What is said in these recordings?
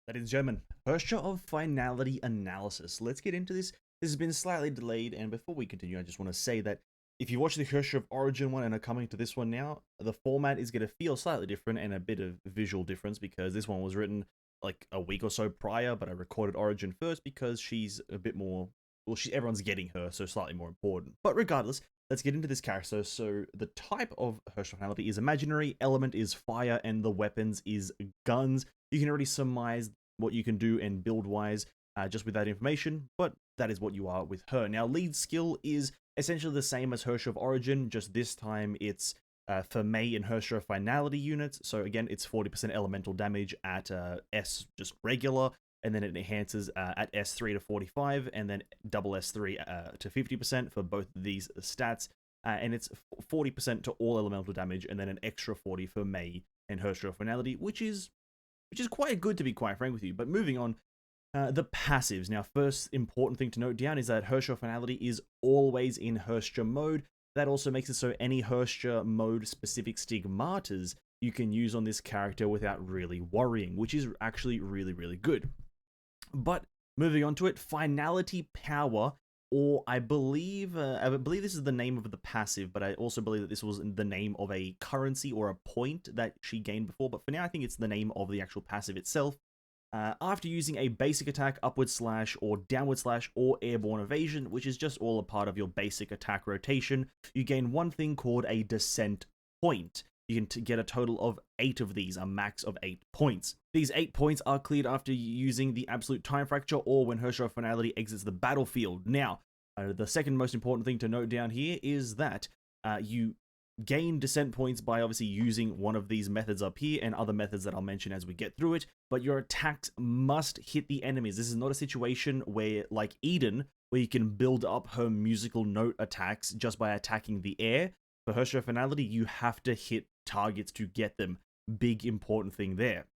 That is German. Herrscher of Finality analysis. Let's get into this. This has been slightly delayed, and before we continue, I just want to say that if you watch the Herrscher of Origin one and are coming to this one now, the format is going to feel slightly different and a bit of visual difference because this one was written like a week or so prior, but I recorded Origin first because she's a bit more. Well, everyone's getting her, so slightly more important. But regardless, let's get into this character. So the type of Herrscher of Finality is imaginary, element is fire, and the weapons is guns. You can already surmise what you can do and build wise just with that information, but that is what you are with her. Now, lead skill is essentially the same as Herrscher of Origin, just this time it's for May and Herrscher of Finality units. So again, it's 40% elemental damage at S just regular, and then it enhances at S3 to 45, and then double S3 to 50% for both of these stats. And it's 40% to all elemental damage, and then an extra 40 for May and Herrscher of Finality, which is quite good, to be quite frank with you. But moving on, the passives. Now, first important thing to note down is that Herrscher of Finality is always in Herrscher mode. That also makes it so any Herrscher mode specific stigmatas you can use on this character without really worrying, which is actually really, really good. But moving on to it, Finality Power, or I believe this is the name of the passive, but I also believe that this was the name of a currency or a point that she gained before. But for now, I think it's the name of the actual passive itself. After using a basic attack, upward slash, or downward slash, or airborne evasion, which is just all a part of your basic attack rotation, you gain one thing called a descent point. You can get a total of 8 of these, a max of 8 points. These 8 points are cleared after using the absolute time fracture or when Herrscher of Finality exits the battlefield. Now, the second most important thing to note down here is that you gain descent points by obviously using one of these methods up here and other methods that I'll mention as we get through it, but your attacks must hit the enemies. This is not a situation where, like Eden, where you can build up her musical note attacks just by attacking the air. For Herrscher of Finality, you have to hit targets to get them. Big important thing there.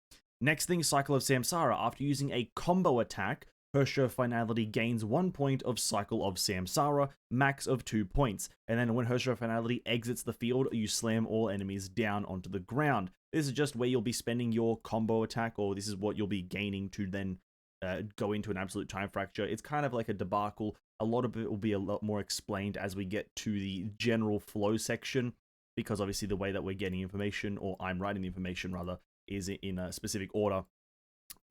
Next thing, Cycle of Samsara. After using a combo attack, Herrscher of Finality gains 1 point of Cycle of Samsara, max of 2 points. And then when Herrscher of Finality exits the field, you slam all enemies down onto the ground. This is just where you'll be spending your combo attack, or this is what you'll be gaining to then go into an absolute time fracture. It's kind of like a debacle. A lot of it will be a lot more explained as we get to the general flow section, because obviously the way that we're getting information, or I'm writing the information rather, is in a specific order.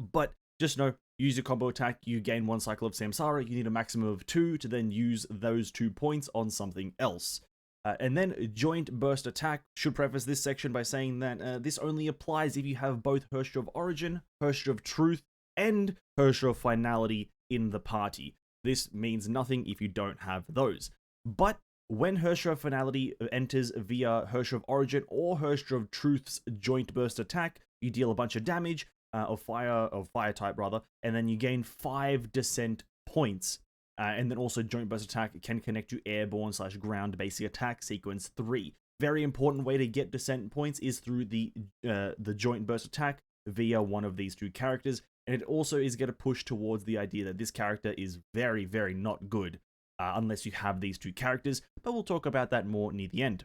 But just know, use your combo attack, you gain 1 cycle of Samsara, you need a maximum of 2 to then use those 2 points on something else. And then Joint Burst Attack. Should preface this section by saying that this only applies if you have both Herrscher of Origin, Herrscher of Truth, and Herrscher of Finality in the party. This means nothing if you don't have those. But when Herrscher of Finality enters via Herrscher of Origin or Herrscher of Truth's Joint Burst Attack, you deal a bunch of damage, of fire type rather, and then you gain 5 descent points. And then also Joint Burst Attack can connect to airborne / ground basic attack sequence 3. Very important way to get descent points is through the Joint Burst Attack via one of these 2 characters. And it also is going to push towards the idea that this character is very, very not good unless you have these 2 characters, but we'll talk about that more near the end.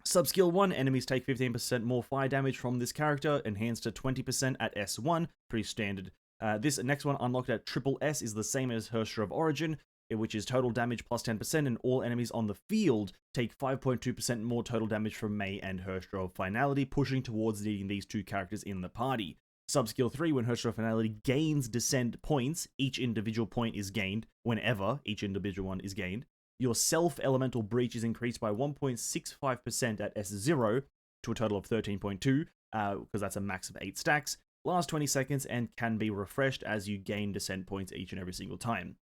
Subskill 1, enemies take 15% more fire damage from this character, enhanced to 20% at S1, pretty standard. This next one, unlocked at triple S, is the same as Herrscher of Origin, which is total damage plus 10%, and all enemies on the field take 5.2% more total damage from May and Herrscher of Finality, pushing towards needing these 2 characters in the party. Subskill 3, when Herrscher of Finality gains descent points, each individual point is gained whenever each individual one is gained. Your self-elemental breach is increased by 1.65% at S0 to a total of 13.2, because that's a max of 8 stacks. Lasts 20 seconds and can be refreshed as you gain descent points each and every single time.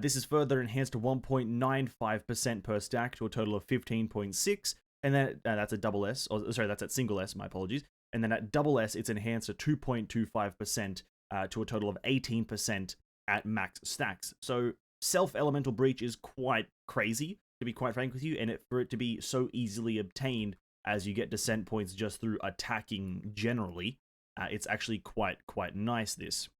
This is further enhanced to 1.95% per stack to a total of 15.6, and then that's a double S, or sorry, that's at single S, my apologies. And then at double S, it's enhanced to 2.25% to a total of 18% at max stacks. So self-elemental breach is quite crazy, to be quite frank with you, and for it to be so easily obtained as you get descent points just through attacking generally, it's actually quite nice, this.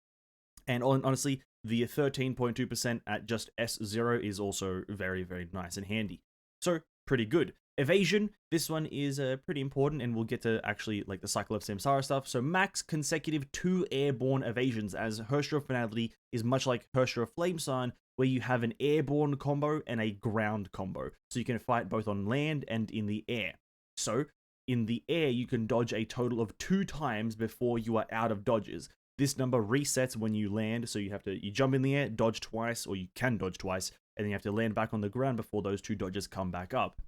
And honestly, the 13.2% at just S0 is also very, very nice and handy. So, pretty good. Evasion, this one is pretty important, and we'll get to actually like the Cycle of Samsara stuff. So max consecutive 2 airborne evasions, as Herrscher of Finality is much like Herrscher of Flamescion, where you have an airborne combo and a ground combo. So you can fight both on land and in the air. So in the air, you can dodge a total of 2 times before you are out of dodges. This number resets when you land, so you jump in the air, dodge twice, or you can dodge twice, and then you have to land back on the ground before those 2 dodges come back up.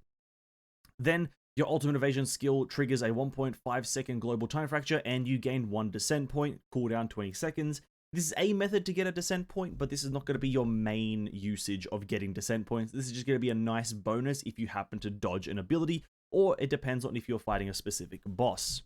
Then your ultimate evasion skill triggers a 1.5 second global time fracture, and you gain 1 descent point, cooldown 20 seconds. This is a method to get a descent point, but this is not going to be your main usage of getting descent points. This is just going to be a nice bonus if you happen to dodge an ability, or it depends on if you're fighting a specific boss.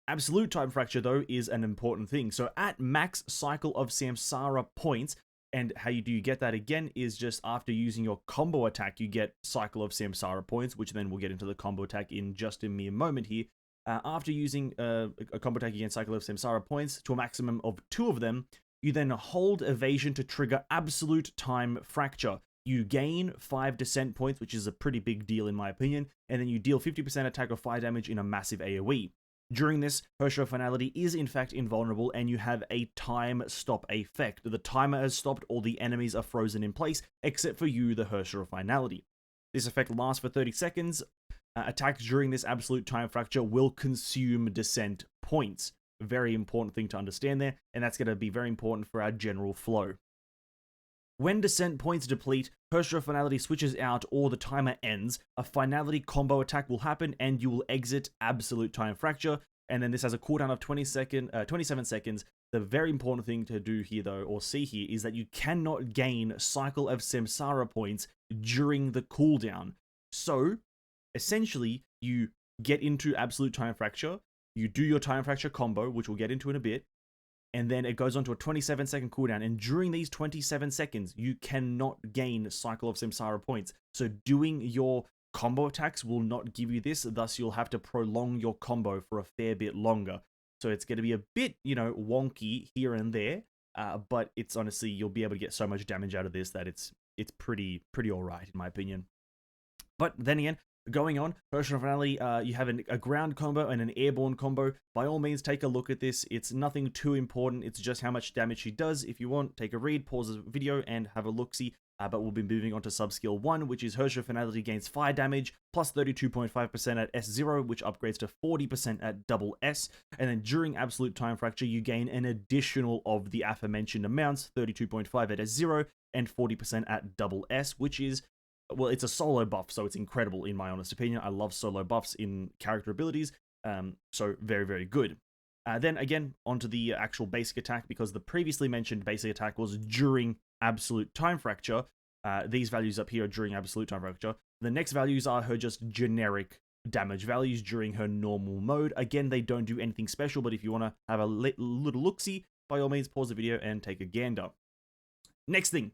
Absolute time fracture, though, is an important thing. So at max Cycle of Samsara points, and how do you get that again is just after using your combo attack, you get Cycle of Samsara points, which then we'll get into the combo attack in just a mere moment here. After using a combo attack against Cycle of Samsara points to a maximum of 2 of them, you then hold evasion to trigger absolute time fracture. You gain 5 descent points, which is a pretty big deal in my opinion, and then you deal 50% attack or fire damage in a massive AoE. During this, Herrscher of Finality is in fact invulnerable, and you have a time stop effect. The timer has stopped, all the enemies are frozen in place, except for you, the Herrscher of Finality. This effect lasts for 30 seconds. Attacks during this absolute time fracture will consume descent points. Very important thing to understand there, and that's going to be very important for our general flow. When descent points deplete, Herrscher of Finality switches out or the timer ends, a Finality combo attack will happen and you will exit Absolute Time Fracture, and then this has a cooldown of 27 seconds. The very important thing to do here though, or see here, is that you cannot gain Cycle of Samsara points during the cooldown. So, essentially, you get into Absolute Time Fracture, you do your Time Fracture combo, which we'll get into in a bit, and then it goes on to a 27-second cooldown, and during these 27 seconds, you cannot gain Cycle of Samsara points. So doing your combo attacks will not give you this, thus you'll have to prolong your combo for a fair bit longer. So it's going to be a bit, wonky here and there, but it's honestly, you'll be able to get so much damage out of this that it's pretty alright in my opinion. But then again, going on, Herrscher of Finality, you have a ground combo and an airborne combo. By all means, take a look at this. It's nothing too important. It's just how much damage she does. If you want, take a read, pause the video, and have a look-see. But we'll be moving on to sub-skill 1, which is Herrscher of Finality gains fire damage, plus 32.5% at S0, which upgrades to 40% at double S. And then during Absolute Time Fracture, you gain an additional of the aforementioned amounts, 32.5 at S0, and 40% at double S, which is, well, it's a solo buff, so it's incredible in my honest opinion. I love solo buffs in character abilities, so very, very good. Then again, onto the actual basic attack, because the previously mentioned basic attack was during Absolute Time Fracture. These values up here are during Absolute Time Fracture. The next values are her just generic damage values during her normal mode. Again, they don't do anything special, but if you want to have a little look-see, by all means, pause the video and take a gander. Next thing,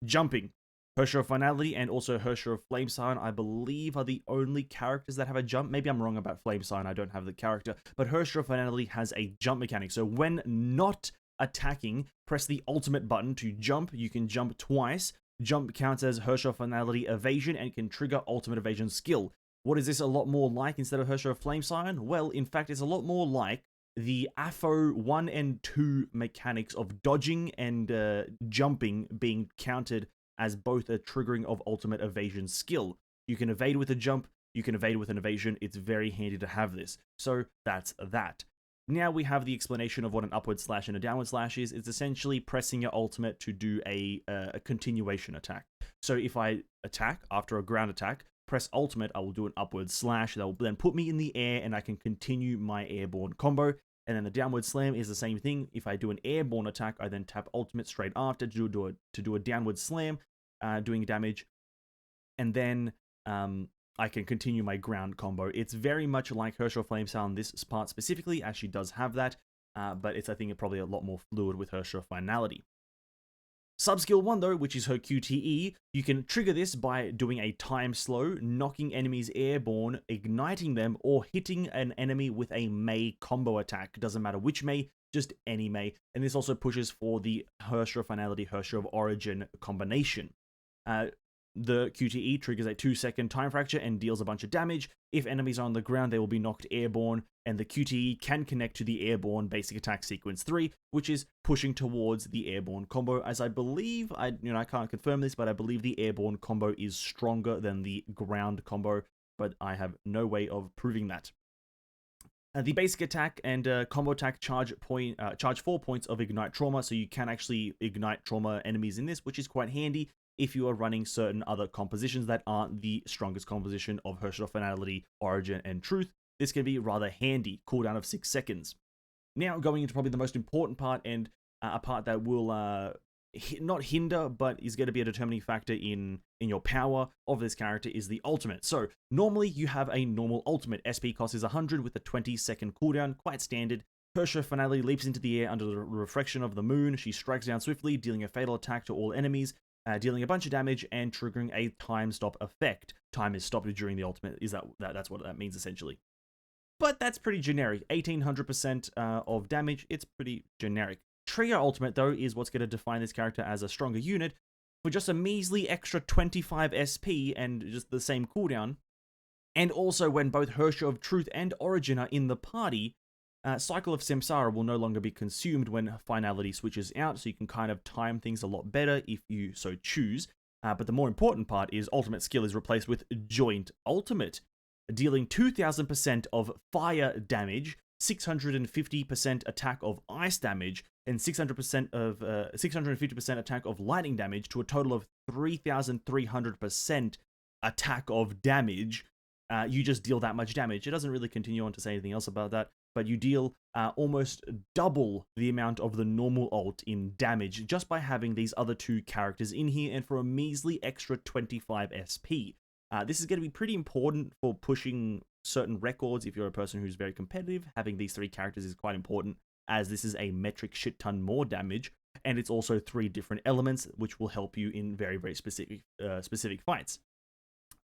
jumping. Herrscher of Finality and also Herrscher of Flamescion, I believe, are the only characters that have a jump. Maybe I'm wrong about Flamescion, I don't have the character. But Herrscher of Finality has a jump mechanic. So when not attacking, press the ultimate button to jump. You can jump twice. Jump counts as Herrscher of Finality evasion and can trigger ultimate evasion skill. What is this a lot more like instead of Herrscher of Flamescion? Well, in fact, it's a lot more like the AFO 1 and 2 mechanics of dodging and jumping being counted as both a triggering of ultimate evasion skill. You can evade with a jump, you can evade with an evasion. It's very handy to have this. So that's that. Now we have the explanation of what an upward slash and a downward slash is. It's essentially pressing your ultimate to do a continuation attack. So if I attack after a ground attack, press ultimate, I will do an upward slash. That will then put me in the air and I can continue my airborne combo. And then the downward slam is the same thing. If I do an airborne attack, I then tap ultimate straight after to do a downward slam, doing damage. And then I can continue my ground combo. It's very much like Herrscher of Flamescion, this part specifically, as she does have that. But it's, I think, probably a lot more fluid with Herrscher of Finality. Subskill 1 though, which is her QTE, you can trigger this by doing a time slow, knocking enemies airborne, igniting them, or hitting an enemy with a Mei combo attack. Doesn't matter which Mei, just any Mei. And this also pushes for the Herrscher of Finality, Herrscher of Origin combination. The QTE triggers a 2-second time fracture and deals a bunch of damage. If enemies are on the ground, they will be knocked airborne, and the QTE can connect to the airborne basic attack sequence 3, which is pushing towards the airborne combo, as I believe, I can't confirm this, but I believe the airborne combo is stronger than the ground combo, but I have no way of proving that. The basic attack and combo attack charge 4 points of ignite trauma, so you can actually ignite trauma enemies in this, which is quite handy if you are running certain other compositions that aren't the strongest composition of Herrscher of Finality, Origin, and Truth. This can be rather handy, cooldown of 6 seconds. Now going into probably the most important part, and a part that will not hinder, but is going to be a determining factor in your power of this character, is the ultimate. So normally you have a normal ultimate. SP cost is 100 with a 20-second cooldown, quite standard. Herrscher of Finality leaps into the air under the reflection of the moon. She strikes down swiftly, dealing a fatal attack to all enemies, dealing a bunch of damage and triggering a time stop effect. Time is stopped during the ultimate. That's what that means essentially. But that's pretty generic. 1800% of damage. It's pretty generic. Trio Ultimate, though, is what's going to define this character as a stronger unit. For just a measly extra 25 SP and just the same cooldown, and also when both Herrscher of Truth and Origin are in the party, Cycle of Samsara will no longer be consumed when Finality switches out, so you can kind of time things a lot better if you so choose. But the more important part is Ultimate skill is replaced with Joint Ultimate, dealing 2000% of fire damage, 650% attack of ice damage, and 650% attack of lightning damage, to a total of 3,300% attack of damage. You just deal that much damage. It doesn't really continue on to say anything else about that, but you deal almost double the amount of the normal ult in damage just by having these other two characters in here, and for a measly extra 25 SP. This is going to be pretty important for pushing certain records. If you're a person who's very competitive, having these 3 characters is quite important, as this is a metric shit ton more damage, and it's also 3 different elements, which will help you in very, very specific fights.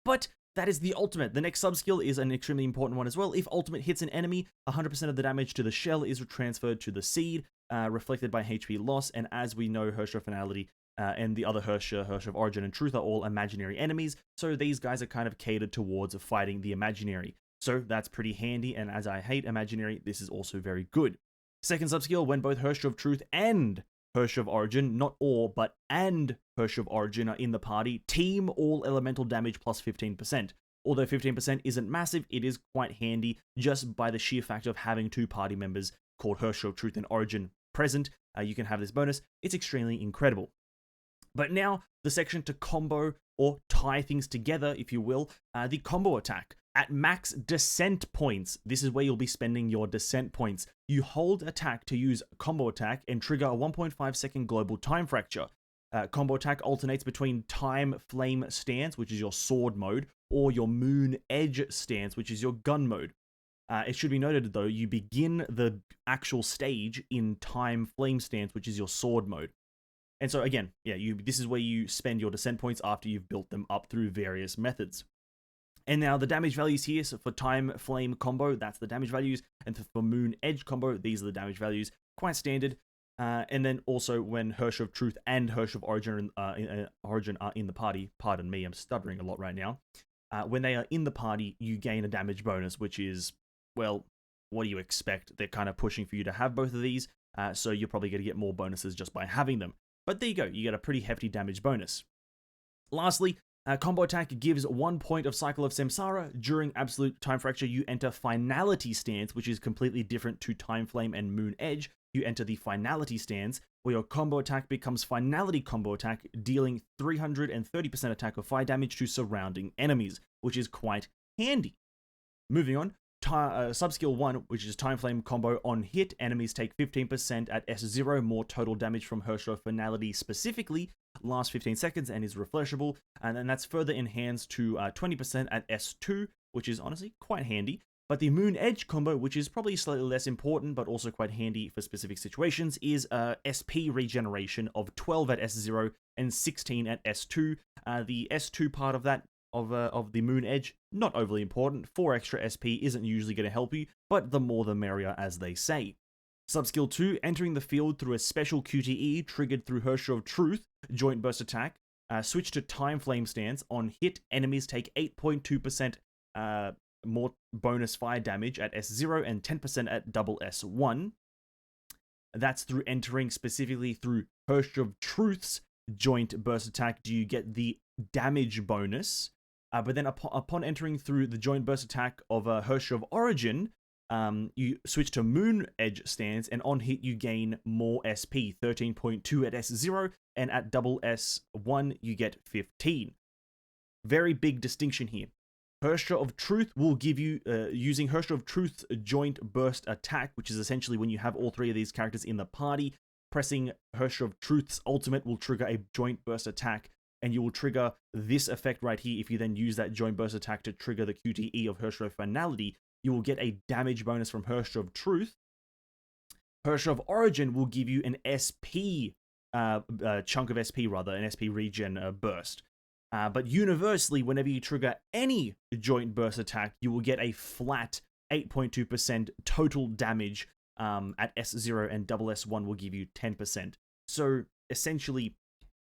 But that is the ultimate. The next sub-skill is an extremely important one as well. If ultimate hits an enemy, 100% of the damage to the shell is transferred to the seed, reflected by HP loss, and as we know, Herrscher of Finality and the other Herrscher of Origin and Truth, are all imaginary enemies, so these guys are kind of catered towards fighting the imaginary. So that's pretty handy, and as I hate imaginary, this is also very good. Second sub-skill, when both Herrscher of Truth and Herrscher of Origin, not or, but and Herrscher of Origin are in the party, team all elemental damage plus 15%. Although 15% isn't massive, it is quite handy just by the sheer fact of having 2 party members called Herrscher of Truth and Origin present. You can have this bonus. It's extremely incredible. But now, the section to combo or tie things together, if you will, the combo attack. At max descent points, this is where you'll be spending your descent points. You hold attack to use combo attack and trigger a 1.5 second global time fracture. Combo attack alternates between time flame stance, which is your sword mode, or your moon edge stance, which is your gun mode. It should be noted, though, you begin the actual stage in time flame stance, which is your sword mode. And so again, yeah, this is where you spend your descent points after you've built them up through various methods. And now the damage values here, so for Time Flame combo, that's the damage values, and for Moon Edge combo, these are the damage values, quite standard. And then also when Herrscher of Truth and Herrscher of Origin are in the party, pardon me, I'm stuttering a lot right now, when they are in the party, you gain a damage bonus, which is, well, what do you expect? They're kind of pushing for you to have both of these, so you're probably going to get more bonuses just by having them. But there you go, you get a pretty hefty damage bonus. Lastly, combo attack gives 1 point of Cycle of Samsara. During absolute time fracture, you enter Finality stance, which is completely different to Time Flame and Moon Edge. You enter the Finality stance, where your combo attack becomes Finality combo attack, dealing 330% attack of fire damage to surrounding enemies, which is quite handy. Moving on, Subskill 1, which is Time Flame combo. On hit, enemies take 15% at S0 more total damage from Herrscher of Finality specifically, lasts 15 seconds and is refreshable, and then that's further enhanced to 20% at S2, which is honestly quite handy. But the Moon Edge combo, which is probably slightly less important but also quite handy for specific situations, is SP regeneration of 12 at S0 and 16 at S2. The S2 part of that of the Moon Edge, not overly important. 4 extra SP isn't usually going to help you, but the more the merrier, as they say. Subskill 2, entering the field through a special QTE triggered through Herrscher of Truth, joint burst attack. Switch to Time Flame stance. On hit, enemies take 8.2% more bonus fire damage at S0 and 10% at double S1. That's through entering specifically through Herrscher of Truth's joint burst attack. Do you get the damage bonus? But then upon entering through the joint burst attack of Herrscher of Origin, you switch to Moon Edge stance, and on hit you gain more SP, 13.2 at S0, and at double S1 you get 15. Very big distinction here. Herrscher of Truth will give you, using Herrscher of Truth's joint burst attack, which is essentially when you have all three of these characters in the party, pressing Herrscher of Truth's ultimate will trigger a joint burst attack, and you will trigger this effect right here. If you then use that joint burst attack to trigger the QTE of Herrscher of Finality, you will get a damage bonus from Herrscher of Truth. Herrscher of Origin will give you an SP, chunk of SP rather, an SP regen burst. But universally, whenever you trigger any joint burst attack, you will get a flat 8.2% total damage at S0, and double S1 will give you 10%. So essentially,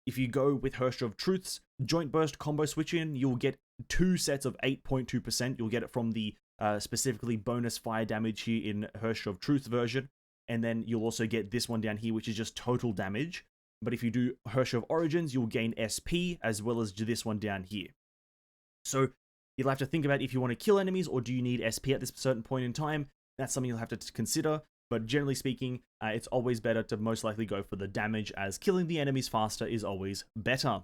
if you go with Herrscher of Truth's joint burst combo switch in, you'll get 2 sets of 8.2%. You'll get it from the specifically bonus fire damage here in Herrscher of Truth version, and then you'll also get this one down here, which is just total damage. But if you do Herrscher of Origins, you'll gain SP, as well as this one down here. So you'll have to think about if you want to kill enemies, or do you need SP at this certain point in time. That's something you'll have to consider. But generally speaking, it's always better to most likely go for the damage, as killing the enemies faster is always better.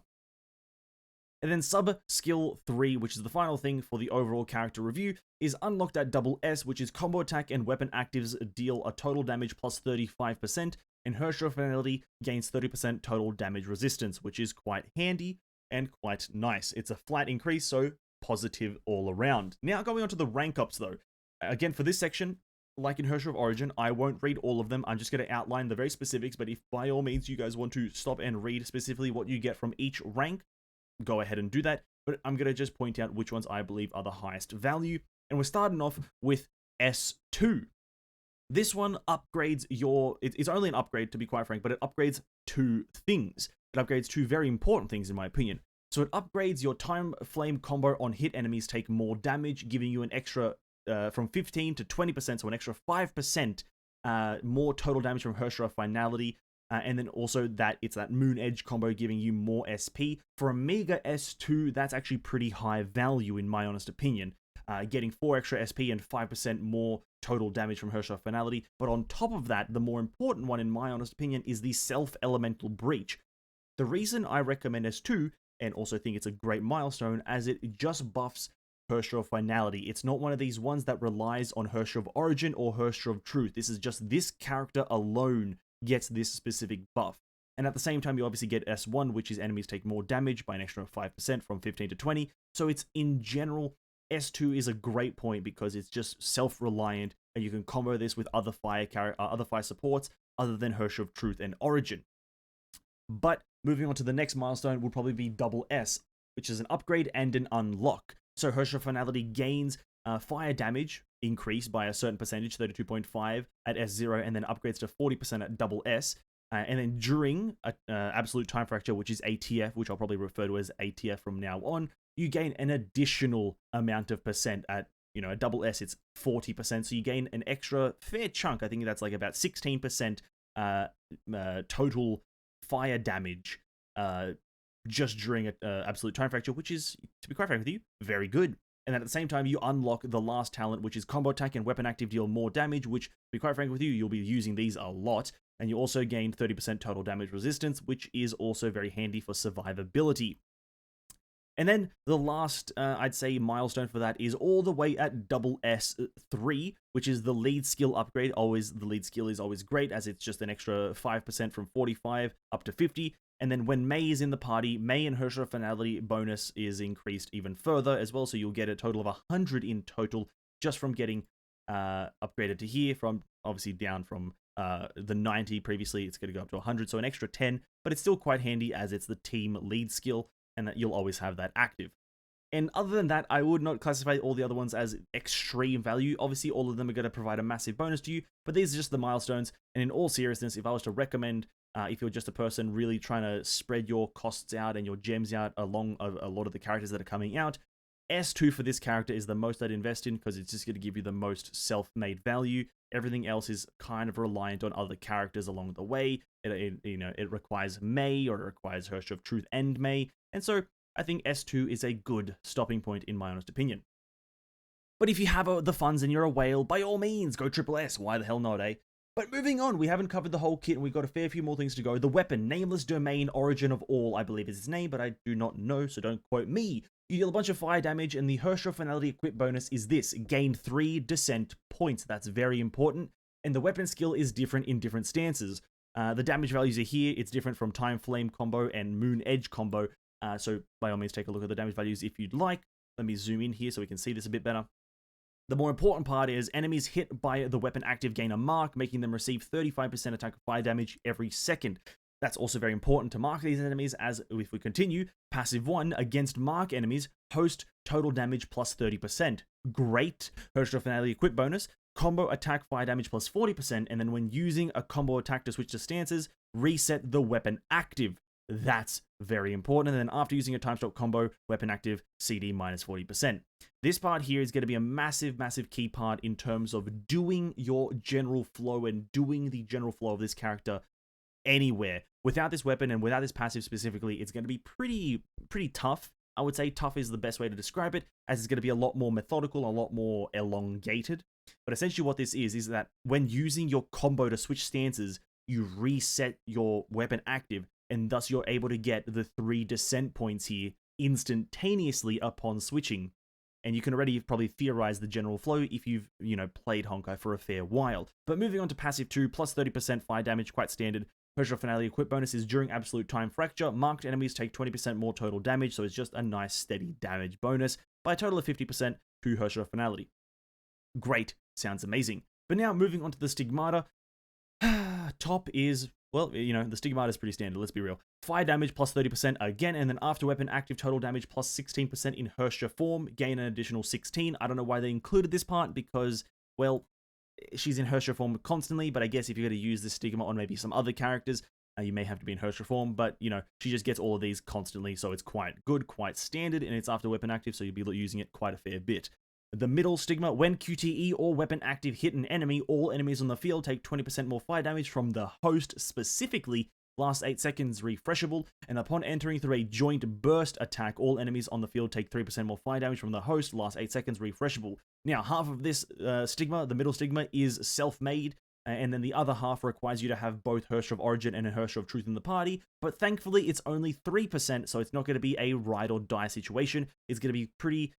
And then sub-skill 3, which is the final thing for the overall character review, is unlocked at double S, which is combo attack and weapon actives deal a total damage plus 35%, and Herrscher of Finality gains 30% total damage resistance, which is quite handy and quite nice. It's a flat increase, so positive all around. Now going on to the rank ups though. Again, for this section, like in Herrscher of Origin, I won't read all of them. I'm just going to outline the very specifics, but if by all means you guys want to stop and read specifically what you get from each rank, go ahead and do that. But I'm going to just point out which ones I believe are the highest value. And we're starting off with S2. This one upgrades your... It's only an upgrade, to be quite frank, but it upgrades 2 things. It upgrades 2 very important things, in my opinion. So it upgrades your Time Flame combo on hit enemies take more damage, giving you an extra from 15 to 20%, so an extra 5% more total damage from Herrscher of Finality. And then also it's that Moon Edge combo giving you more SP. For a Mega S2, that's actually pretty high value, in my honest opinion. Getting 4 extra SP and 5% more total damage from Herrscher of Finality. But on top of that, the more important one, in my honest opinion, is the Self-Elemental Breach. The reason I recommend S2, and also think it's a great milestone, as it just buffs Herrscher of Finality. It's not one of these ones that relies on Herrscher of Origin or Herrscher of Truth. This is just this character alone gets this specific buff. And at the same time, you obviously get S1, which is enemies take more damage by an extra 5% from 15 to 20. So it's, in general, S2 is a great point because it's just self-reliant, and you can combo this with other fire supports other than Herrscher of Truth and Origin. But moving on to the next milestone will probably be double S, which is an upgrade and an unlock. So Herrscher of Finality gains fire damage increase by a certain percentage, 32.5 at S0, and then upgrades to 40% at double S. And then during Absolute Time Fracture, which is ATF, which I'll probably refer to as ATF from now on, you gain an additional amount of percent at, at double S, it's 40%. So you gain an extra fair chunk. I think that's like about 16% total fire damage just during Absolute Time Fracture, which is, to be quite frank with you, very good. And then at the same time, you unlock the last talent, which is Combo Attack and Weapon Active deal more damage, which, to be quite frank with you, you'll be using these a lot. And you also gain 30% total damage resistance, which is also very handy for survivability. And then the last, I'd say, milestone for that is all the way at double S3, which is the lead skill upgrade. The lead skill is always great, as it's just an extra 5% from 45 up to 50. And then when May is in the party, May and Herrscher of Finality bonus is increased even further as well. So you'll get a total of 100 in total just from getting upgraded to here, from obviously down from the 90 previously. It's going to go up to 100, so an extra 10, but it's still quite handy as it's the team lead skill, and that you'll always have that active. And other than that, I would not classify all the other ones as extreme value. Obviously, all of them are going to provide a massive bonus to you, but these are just the milestones. And in all seriousness, if I was to recommend If you're just a person really trying to spread your costs out and your gems out along a lot of the characters that are coming out, S2 for this character is the most I'd invest in because it's just going to give you the most self-made value. Everything else is kind of reliant on other characters along the way. It requires May, or it requires Herrscher of Truth and May, and so I think S2 is a good stopping point in my honest opinion. But if you have the funds and you're a whale, by all means, go triple S. Why the hell not, eh? But moving on, we haven't covered the whole kit, and we've got a fair few more things to go. The weapon, Nameless Domain, Origin of All, I believe is its name, but I do not know, so don't quote me. You deal a bunch of fire damage, and the Herrscher of Finality equip bonus is this: gain 3 descent points. That's very important. And the weapon skill is different in different stances. The damage values are here. It's different from Time Flame combo and Moon Edge combo. So by all means, take a look at the damage values if you'd like. Let me zoom in here so we can see this a bit better. The more important part is enemies hit by the weapon active gain a mark, making them receive 35% attack of fire damage every second. That's also very important to mark these enemies, as if we continue, passive 1 against mark enemies, host total damage plus 30%. Great. Herrscher of Finality equip bonus, combo attack fire damage plus 40%, and then when using a combo attack to switch to stances, reset the weapon active. That's very important. And then after using a time stop combo, weapon active, CD minus 40%. This part here is going to be a massive, massive key part in terms of doing your general flow and doing the general flow of this character anywhere. Without this weapon and without this passive specifically, it's going to be pretty tough. I would say tough is the best way to describe it, as it's going to be a lot more methodical, a lot more elongated. But essentially what this is that when using your combo to switch stances, you reset your weapon active, and thus you're able to get the 3 descent points here instantaneously upon switching. And you can already probably theorize the general flow if you've, played Honkai for a fair while. But moving on to passive 2, plus 30% fire damage, quite standard. Herrscher of Finality equip bonus is during absolute time fracture. Marked enemies take 20% more total damage, so it's just a nice steady damage bonus by a total of 50% to Herrscher of Finality. Great, sounds amazing. But now moving on to the Stigmata. Top is, well, the Stigmata is pretty standard, let's be real. Fire damage plus 30% again, and then after weapon active total damage plus 16% in Herrscher form, gain an additional 16. I don't know why they included this part because, well, she's in Herrscher form constantly, but I guess if you're going to use this Stigma on maybe some other characters, you may have to be in Herrscher form, but, she just gets all of these constantly, so it's quite good, quite standard, and it's after weapon active, so you'll be using it quite a fair bit. The middle Stigma, when QTE or weapon active hit an enemy, all enemies on the field take 20% more fire damage from the host specifically, lasts 8 seconds, refreshable, and upon entering through a joint burst attack, all enemies on the field take 3% more fire damage from the host, lasts 8 seconds, refreshable. Now, half of this Stigma, the middle Stigma, is self-made, and then the other half requires you to have both Herrscher of Origin and a Herrscher of Truth in the party, but thankfully it's only 3%, so it's not going to be a ride or die situation. It's going to be pretty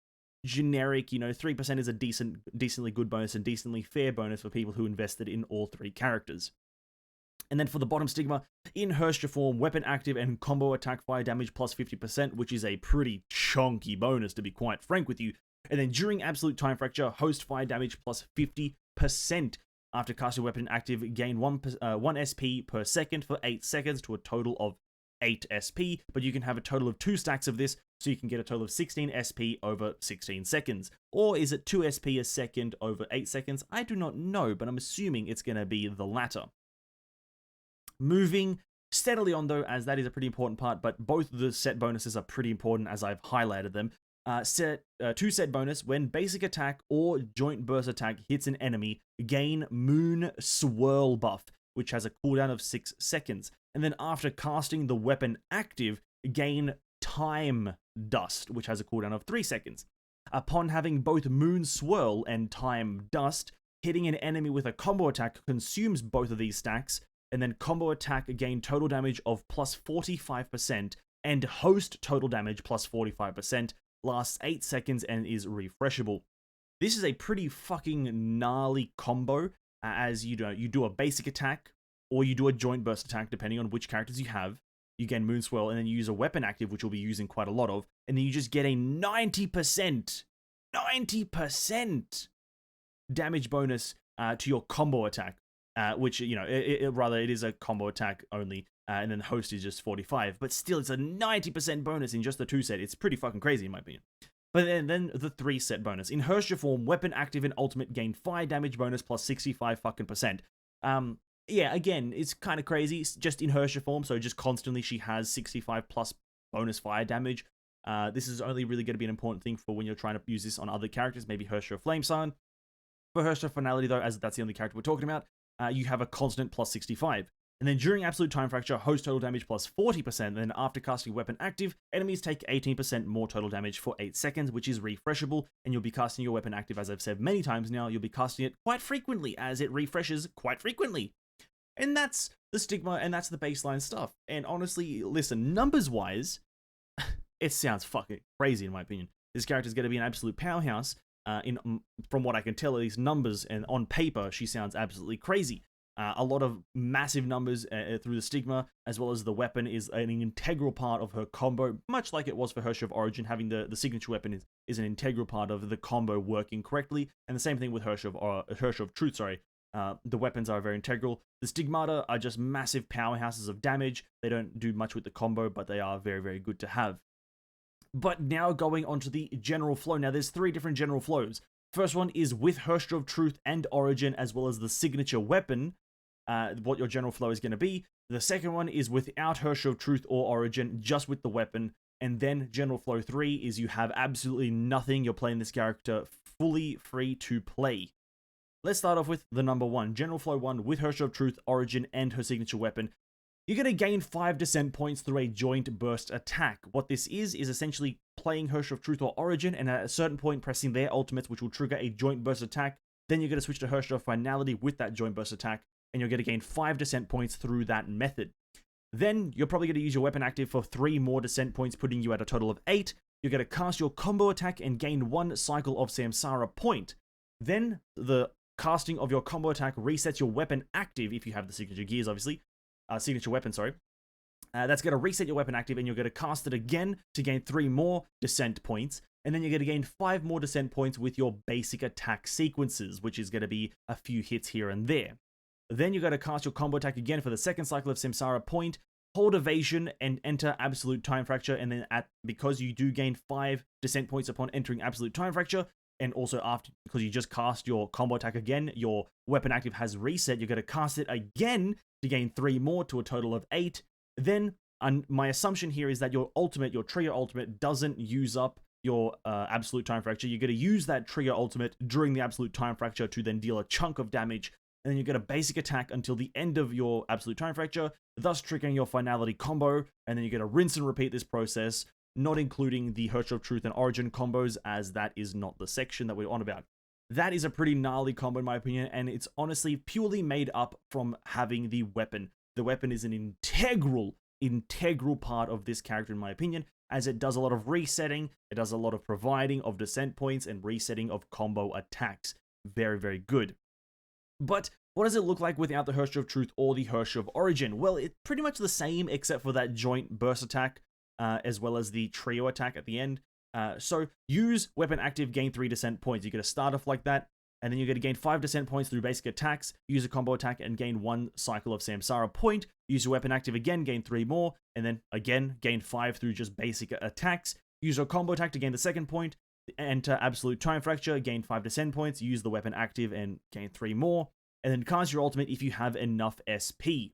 generic, 3% is a decently good bonus and decently fair bonus for people who invested in all 3 characters. And then for the bottom Stigma, in Herrscher form, weapon active and combo attack fire damage plus 50%, which is a pretty chunky bonus to be quite frank with you. And then during absolute time fracture, host fire damage plus 50%. After casting weapon active, gain 1 SP per second for 8 seconds to a total of 8 SP, but you can have a total of 2 stacks of this, so you can get a total of 16 SP over 16 seconds. Or is it 2 SP a second over 8 seconds? I do not know, but I'm assuming it's going to be the latter. Moving steadily on though, as that is a pretty important part, but both the set bonuses are pretty important as I've highlighted them. 2 set bonus, when basic attack or joint burst attack hits an enemy, gain Moon Swirl buff, which has a cooldown of 6 seconds. And then after casting the weapon active, gain Time Dust, which has a cooldown of 3 seconds. Upon having both Moon Swirl and Time Dust, hitting an enemy with a combo attack consumes both of these stacks, and then combo attack gain total damage of plus 45%, and host total damage plus 45%, lasts 8 seconds and is refreshable. This is a pretty fucking gnarly combo, as you do a basic attack, or you do a joint burst attack, depending on which characters you have. You gain Moon Swirl, and then you use a weapon active, which you'll be using quite a lot of, and then you just get a 90% damage bonus to your combo attack, which, it is a combo attack only, and then host is just 45, but still it's a 90% bonus in just the 2 set. It's pretty fucking crazy in my opinion. But then the 3 set bonus. In Herrscher form, weapon active and ultimate gain fire damage bonus plus 65 fucking percent. yeah, again, it's kind of crazy. Just in Herrscher form, so just constantly she has 65 plus bonus fire damage. This is only really going to be an important thing for when you're trying to use this on other characters, maybe Herrscher of Flamesun. For Herrscher of Finality, though, as that's the only character we're talking about, you have a constant plus 65. And then during Absolute Time Fracture, host total damage plus 40%. And then after casting weapon active, enemies take 18% more total damage for 8 seconds, which is refreshable. And you'll be casting your weapon active, as I've said many times now, you'll be casting it quite frequently, as it refreshes quite frequently. And that's the stigma, and that's the baseline stuff. And honestly, listen, numbers-wise, it sounds fucking crazy in my opinion. This character's going to be an absolute powerhouse. From what I can tell, these numbers, and on paper, she sounds absolutely crazy. A lot of massive numbers through the stigma, as well as the weapon is an integral part of her combo, much like it was for Herrscher of Origin. Having the signature weapon is an integral part of the combo working correctly, and the same thing with Herrscher of Truth. Sorry, the weapons are very integral. The stigmata are just massive powerhouses of damage. They don't do much with the combo, but they are very, very good to have. But now going on to the general flow. Now there's 3 different general flows. First one is with Herrscher of Truth and Origin, as well as the signature weapon. What your general flow is going to be. The second one is without Herrscher of Truth or Origin, just with the weapon. And then general flow 3 is you have absolutely nothing. You're playing this character fully free to play. Let's start off with the number 1. General flow 1 with Herrscher of Truth, Origin, and her signature weapon. You're going to gain 5 descent points through a joint burst attack. What this is essentially playing Herrscher of Truth or Origin, and at a certain point pressing their ultimates, which will trigger a joint burst attack. Then you're going to switch to Herrscher of Finality with that joint burst attack, and you're going to gain 5 descent points through that method. Then you're probably going to use your weapon active for 3 more descent points, putting you at a total of 8. You're going to cast your combo attack and gain 1 cycle of Samsara point. Then the casting of your combo attack resets your weapon active, if you have the signature gears, obviously. Signature weapon, sorry. That's going to reset your weapon active, and you're going to cast it again to gain 3 more descent points. And then you're going to gain 5 more descent points with your basic attack sequences, which is going to be a few hits here and there. Then you're going to cast your combo attack again for the second cycle of Samsara point, hold evasion, and enter Absolute Time Fracture. And then because you do gain 5 descent points upon entering Absolute Time Fracture, and also after, because you just cast your combo attack again, your weapon active has reset, you're going to cast it again to gain 3 more to a total of 8. Then, my assumption here is that your ultimate, your trigger ultimate, doesn't use up your Absolute Time Fracture. You're going to use that trigger ultimate during the Absolute Time Fracture to then deal a chunk of damage, and then you get a basic attack until the end of your Absolute Time Fracture, thus triggering your Finality combo, and then you get to rinse and repeat this process, not including the Herrscher of Truth and Origin combos, as that is not the section that we're on about. That is a pretty gnarly combo in my opinion, and it's honestly purely made up from having the weapon. The weapon is an integral part of this character in my opinion, as it does a lot of resetting, it does a lot of providing of descent points and resetting of combo attacks. Very, very good. But what does it look like without the Herrscher of Truth or the Herrscher of Origin? Well, it's pretty much the same except for that joint burst attack, as well as the trio attack at the end. So use weapon active, gain 3 descent points. You're going to start off like that, and then you're going to gain 5 descent points through basic attacks, use a combo attack, and gain 1 cycle of Samsara point. Use your weapon active again, gain 3 more, and then again, gain 5 through just basic attacks. Use your combo attack to gain the second point, enter Absolute Time Fracture, gain 5 descent points, use the weapon active, and gain 3 more, and then cast your ultimate if you have enough SP.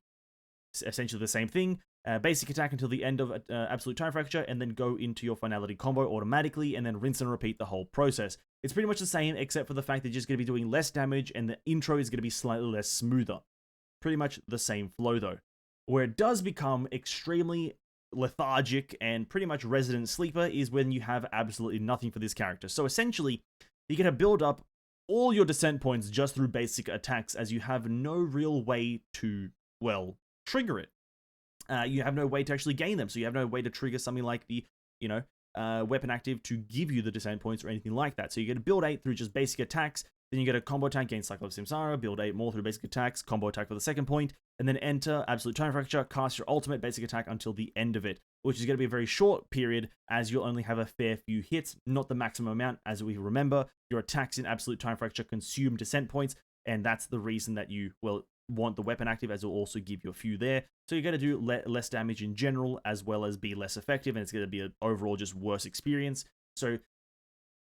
It's essentially the same thing. Basic attack until the end of Absolute Time Fracture, and then go into your Finality combo automatically, and then rinse and repeat the whole process. It's pretty much the same, except for the fact that you're just going to be doing less damage, and the intro is going to be slightly less smoother. Pretty much the same flow, though. Where it does become extremely lethargic and pretty much resident sleeper is when you have absolutely nothing for this character. So essentially, you're going to build up all your descent points just through basic attacks, as you have no real way to, well, trigger it. You have no way to actually gain them, so you have no way to trigger something like the, weapon active to give you the descent points or anything like that. So you get to build 8 through just basic attacks, then you get a combo attack, gain cycle of Samsara, build 8 more through basic attacks, combo attack for the second point, and then enter Absolute Time Fracture, cast your ultimate basic attack until the end of it, which is going to be a very short period, as you'll only have a fair few hits, not the maximum amount. As we remember, your attacks in Absolute Time Fracture consume descent points, and that's the reason that you, want the weapon active, as it will also give you a few there. So you're going to do less damage in general, as well as be less effective, and it's going to be an overall just worse experience. So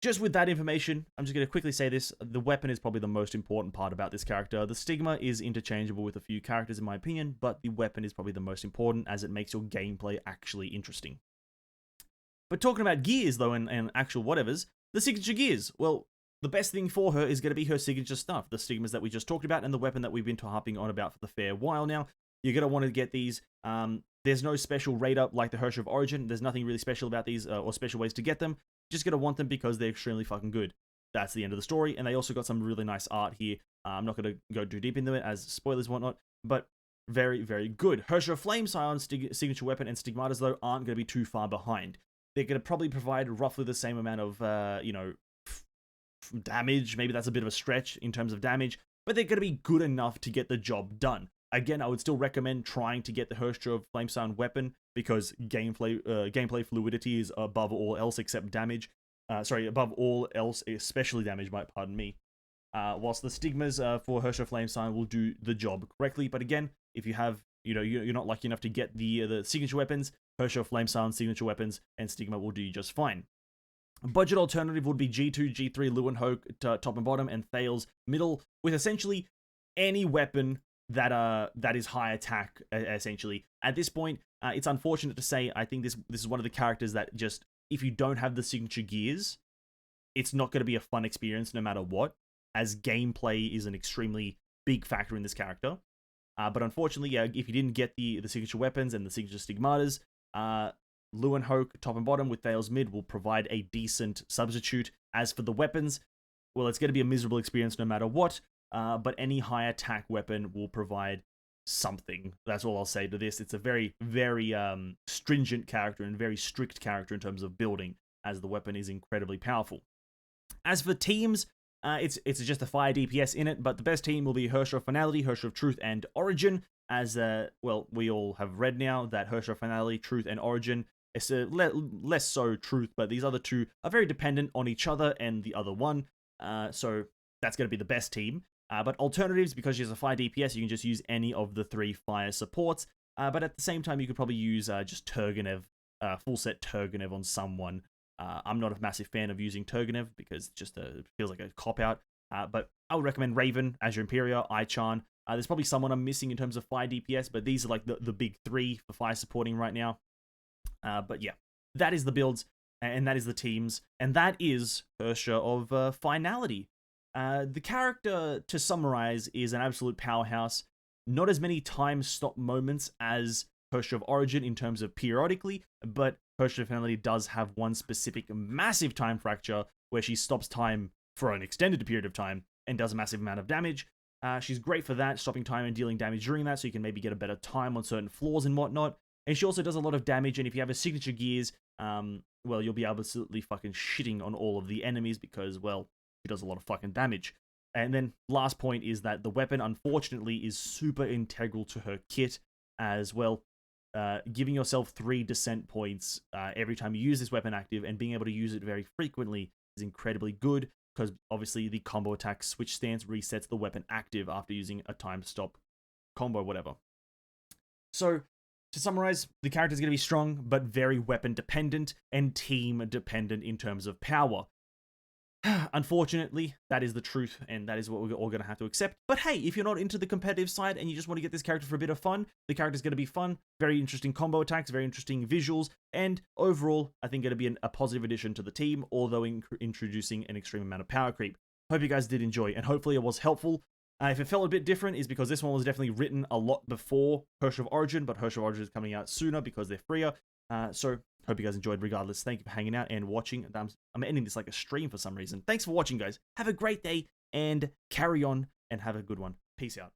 just with that information, I'm just going to quickly say this. The weapon is probably the most important part about this character. The stigma is interchangeable with a few characters in my opinion, but the weapon is probably the most important as it makes your gameplay actually interesting. But talking about gears though, and actual whatevers, the signature gears, well, the best thing for her is going to be her signature stuff. The stigmas that we just talked about and the weapon that we've been harping on about for the fair while now. You're going to want to get these. There's no special rate up like the Herrscher of Origin. There's nothing really special about these or special ways to get them. Just going to want them because they're extremely fucking good. That's the end of the story. And they also got some really nice art here. I'm not going to go too deep into it as spoilers and whatnot, but very, very good. Herrscher of Flame Scion's signature weapon and stigmatas, though, aren't going to be too far behind. They're going to probably provide roughly the same amount of, damage. Maybe that's a bit of a stretch in terms of damage, but they're going to be good enough to get the job done. Again, I would still recommend trying to get the Herrscher of Flame Scion weapon because gameplay fluidity is above all else except damage. Above all else, especially damage, pardon me. Whilst the stigmas for Herrscher of Flame Scion will do the job correctly, but again, if you have, you're not lucky enough to get the signature weapons, Herrscher of Flame Scion signature weapons and stigma will do you just fine. Budget alternative would be G2, G3, Leeuwenhoek top and bottom, and Thales middle, with essentially any weapon that is high attack, essentially. At this point, it's unfortunate to say, I think this is one of the characters that just, if you don't have the signature gears, it's not going to be a fun experience no matter what, as gameplay is an extremely big factor in this character. But unfortunately, if you didn't get the signature weapons and the signature stigmatas, Leeuwenhoek top and bottom with Thales mid will provide a decent substitute. As for the weapons, well, it's going to be a miserable experience no matter what. But any high attack weapon will provide something. That's all I'll say to this. It's a very, very stringent character and very strict character in terms of building, as the weapon is incredibly powerful. As for teams, it's just a fire DPS in it, but the best team will be Herrscher of Finality, Herrscher of Truth, and Origin. As we all have read now that Herrscher of Finality, Truth, and Origin, it's less so Truth, but these other two are very dependent on each other and the other one. So that's going to be the best team. But alternatives, because she's a fire DPS, you can just use any of the 3 fire supports. But at the same time, you could probably use just Turgenev, full set Turgenev on someone. I'm not a massive fan of using Turgenev because it just feels like a cop-out. But I would recommend Raven, Azure Imperia, Aichan. There's probably someone I'm missing in terms of fire DPS, but these are like the big 3 for fire supporting right now. But yeah, that is the builds, and that is the teams, and that is Herrscher of Finality. The character, to summarize, is an absolute powerhouse. Not as many time stop moments as Herrscher of Origin in terms of periodically, but Herrscher of Finality does have one specific massive time fracture where she stops time for an extended period of time and does a massive amount of damage. She's great for that, stopping time and dealing damage during that, so you can maybe get a better time on certain floors and whatnot. And she also does a lot of damage, and if you have her signature gears, well, you'll be absolutely fucking shitting on all of the enemies because, well, she does a lot of fucking damage. And then last point is that the weapon, unfortunately, is super integral to her kit as well. Giving yourself 3 descent points every time you use this weapon active and being able to use it very frequently is incredibly good, because obviously the combo attack switch stance resets the weapon active after using a time stop combo, whatever. So, to summarize, the character is going to be strong, but very weapon dependent and team dependent in terms of power. Unfortunately, that is the truth, and that is what we're all going to have to accept. But hey, if you're not into the competitive side and you just want to get this character for a bit of fun, the character's going to be fun, very interesting combo attacks, very interesting visuals, and overall, I think it'll be a positive addition to the team, although introducing an extreme amount of power creep. Hope you guys did enjoy, and hopefully it was helpful. If it felt a bit different, is because this one was definitely written a lot before Herrscher of Origin, but Herrscher of Origin is coming out sooner because they're freer. So, hope you guys enjoyed regardless. Thank you for hanging out and watching. I'm ending this like a stream for some reason. Thanks for watching, guys. Have a great day, and carry on, and have a good one. Peace out.